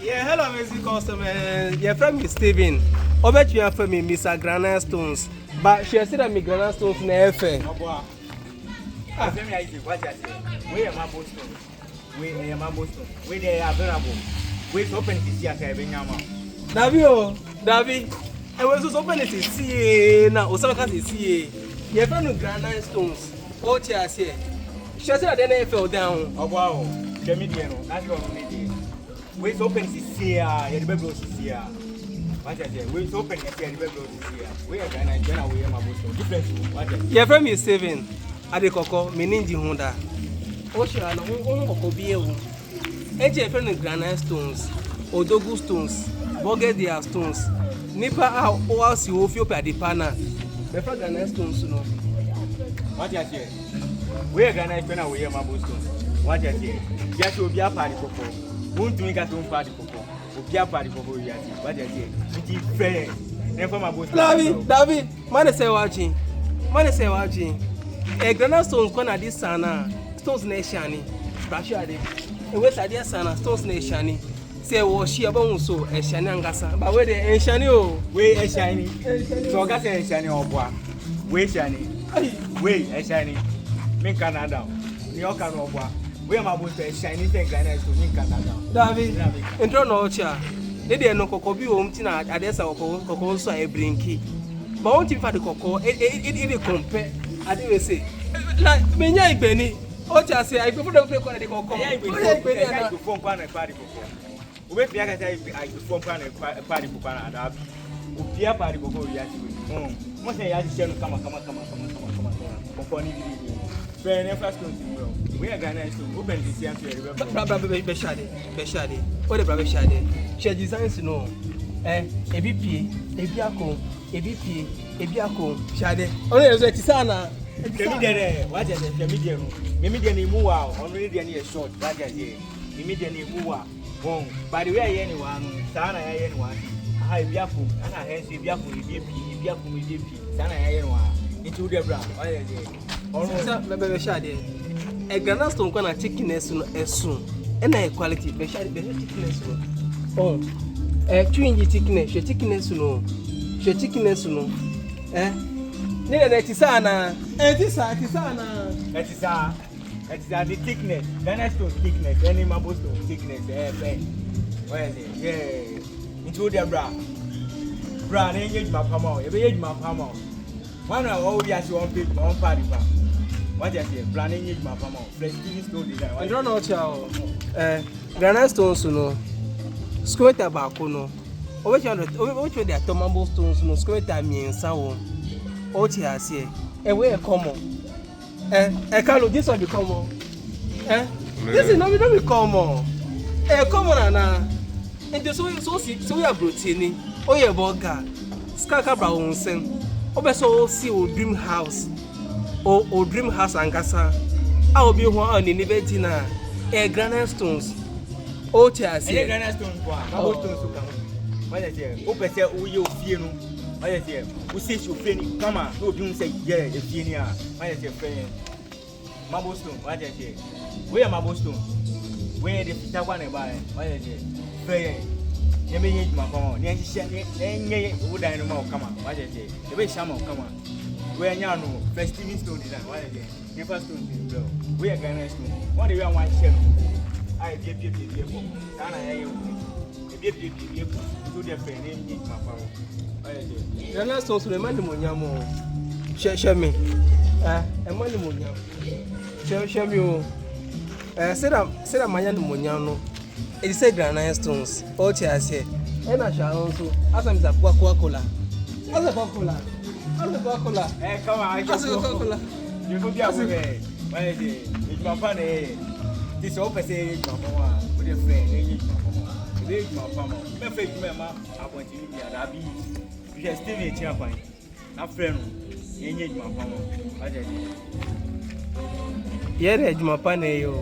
Yeah, hello, amazing customer. Your friend is Steven. Over to your friend, Mr. Granite Stones. But she said that my Granite Stones never fair. I say me I say what I say. We are marble stone. We are marble stone. We they are available. We open to see at Benyama. Davi. I was just open to see now. Osaka to see. Your friend with Granite Stones. What you say? She said that they never fell down. Oh wow. Jamidiano. That's what we did. We open to see here. The baby to see here. What I say? We open to see the baby to see here. We are Ghanaian. We are marble stone. Different. What I say? Your friend is Steven. Adekoko meninji Honda. Ocean Okobiewu. Eje friend Granite Stones, Odogu Stones, Bogedia Stones. Nipa owa si Ethiopia di pana. Me friend Granite Stones no. What I say? We are Ghanaian when we are marble stone. What I say? Just obi apari koko. Won't make us on party koko. Obi apari koko yati. What I say? It is fair. Never marble stone. David, man say watching. Granite Stones kona di sana stones na eshani brasha de we sadia sana stones na eshani say wo shi aba so eshani angasa ba we de eshani o we eshani so ga say eshani oboa we eshani we eshani min Canada ni o kan oboa we ma bo say eshani say Granite so min Canada David intro no cha de de no kokko bi o mti na adesa kokko so e brinki but won't you for the kokko it compare I didn't say like menya igbeni o cha say I people don't play corner dey come igbeni na go phone pan e party before we be aka say I go phone pan e party before na da o bia party before we yati mo say ya share no kama before ni di fair na first country bro we are Ghanaian so open this year to be shade o de bra be shade she designs no ebi pie ebi ako shade onu yeso ti sana Femidere, what is the Femidere? Mimidian Mua, only the short, that is Mimidian Mua. By the way, anyone, Sana, anyone, I Biafu, and I have Biafu, DP, Sana, anyone, into the brown. What is it? Oh, Shade. A Granite Stone can a thickness as soon, and a quality, the thickness. Oh, a 2-inch thickness, no, Nina netisana. Etisana. It is the thickness. Granite stone thickness. Any marble stone thickness. Where is it? Yeah. Into the bra. Bra, they age my palm. Every age my palm. One of all we have one paper, one party. What is it? Bra, they age my palm. Prestige stone design. I don't know how. Granite stones, no. Square tobacco, no. Which are the marble stones, no. Square time, so. What you say? A way common. This will be common. This is not be common. Common na. And so we are protein. Oh yeah, burger. Skaka brown sen. Obeso see o dream house. O dream house angasa. I will be one on the event na. Granite stones. Oh, you say? Granite stones. Marble stones come. What is it? Opese o ye ofie no. Why is it? We say you friend come on. No be say yeah, if you near. Why is it friend? Marble stone. Why is it? We are marble stone. Where the pita one buy. Why is it? Friend. You may use my phone. You share. You would I know come on. Why is it? The way Shamo come on. We are now no festive stone design. Why is it? Never stone bro. We are Ghanaian stone. What do you want share? I be. Sana you. Be. To the friend name my phone. Granite stones le mani monyamo. Share me. E mani monyamo. Share me o. Say that manya no monyano. It say Granite stones. O ti ase. E na sharon so. Asa mi za Coca-Cola. Come on, Coca-Cola. You go be away. Why is it? It's my fan eh. This open say my mama with a friend. It's my mama. Me fake me ma appoint you here that be. You just stay in here fine. Na friend no. Enye my mama. Why is it? Yeah, my pan yo.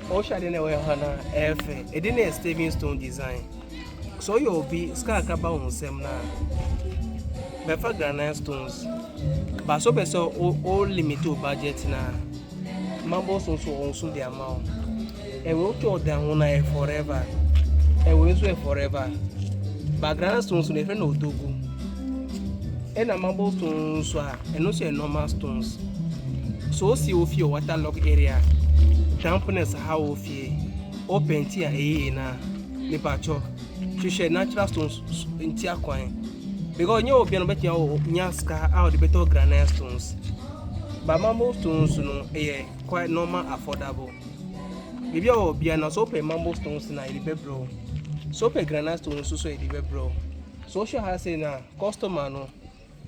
O shade na we hana efe. E dey na stepping stone design. So you be ska akaba onsem na. Me fa Granite stones. But so person all limit to budget na. Marble stones so the amount. And we to them one forever. and we swear forever. But granite stones no friend no dogo. And a marble stones and also normal stones. So see if your waterlogged area, dampness how of ye, open tier na nipacho. She share natural stones in tier coin. Because you will be on better nyaska out the better granite stones. But marble stones no quite normal affordable. If you will be an so pay marble stones na the bro. So pay granite stones so the bro. Social has say na customer no.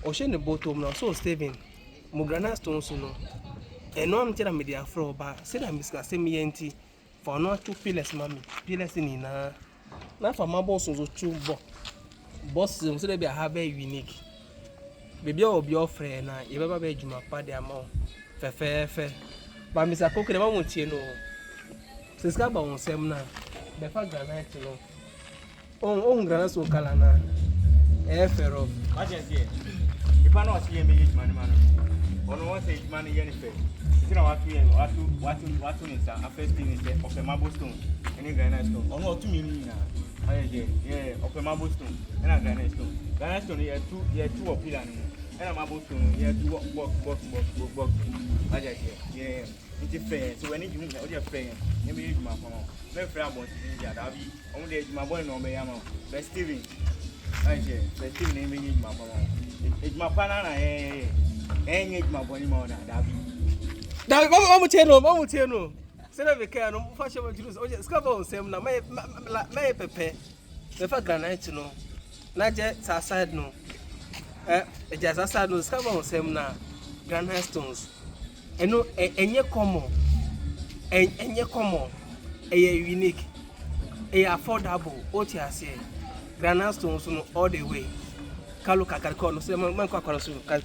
Ocean the bottom now so saving. Mo granite stones no. And no I'm telling me they are fraud, but say that Miss Semi Enti for not 2 pillars, mammy. Pillars in now for marble stones 2 bosses so they be a very unique. Baby will be your friend now. You ever be Juma party amount. Fair. But Mr. Cook never won't you know. Since Gaba on Sem now, the fact granite no. On granite so calana. Fair off. I just say, if I not see me, man. On one side, money, anything. You know what is a first thing is of a marble stone and a granite stone. Or not 2 million. Yeah, of a marble stone and a granite stone. Granite stone, you have 2 of pillar and a marble stone, you have 2 box. I just say, yeah, it's fair. So when you have your friend, you may use my phone. Very fair about it. I'll be only my boy no me amo. But Steven, I say, but Steven name me my phone. It's my banana, eh, my boy more than that. Now, I'm going to tell you. Say that we can. I'm fashion to lose. Oh, just cover on same now. My pepe. The fact granite no. Not just aside no. Just aside no. Cover on same now. Granite stones. And no, any common. Any common. A unique. A affordable. What you say? Granite stones no all the way. Kalu kakari kono. Say man kakari so.